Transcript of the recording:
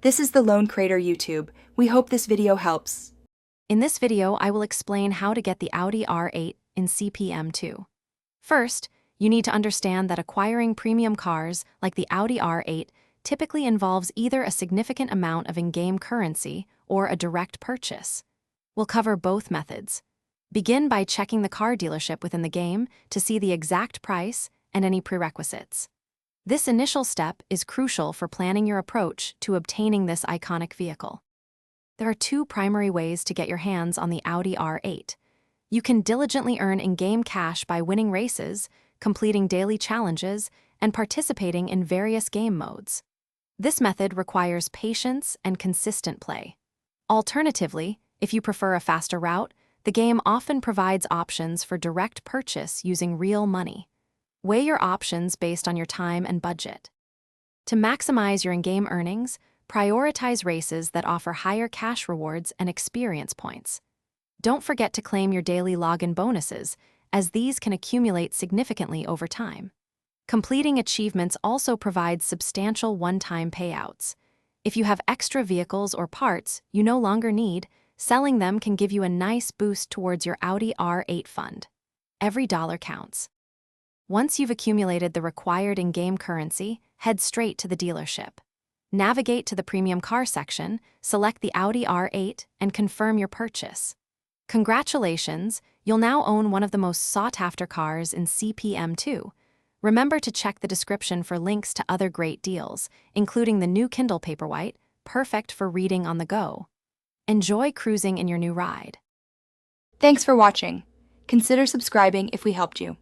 This is the Lone Crater YouTube. We hope this video helps. In this video, I will explain how to get the Audi R8 in CPM2. First, you need to understand that acquiring premium cars like the Audi R8 typically involves either a significant amount of in-game currency or a direct purchase. We'll cover both methods. Begin by checking the car dealership within the game to see the exact price and any prerequisites. This initial step is crucial for planning your approach to obtaining this iconic vehicle. There are two primary ways to get your hands on the Audi R8. You can diligently earn in-game cash by winning races, completing daily challenges, and participating in various game modes. This method requires patience and consistent play. Alternatively, if you prefer a faster route, the game often provides options for direct purchase using real money. Weigh your options based on your time and budget. To maximize your in-game earnings, prioritize races that offer higher cash rewards and experience points. Don't forget to claim your daily login bonuses, as these can accumulate significantly over time. Completing achievements also provides substantial one-time payouts. If you have extra vehicles or parts you no longer need, selling them can give you a nice boost towards your Audi R8 fund. Every dollar counts. Once you've accumulated the required in-game currency, head straight to the dealership. Navigate to the premium car section, select the Audi R8, and confirm your purchase. Congratulations, you'll now own one of the most sought-after cars in CPM2. Remember to check the description for links to other great deals, including the new Kindle Paperwhite, perfect for reading on the go. Enjoy cruising in your new ride. Thanks for watching. Consider subscribing if we helped you.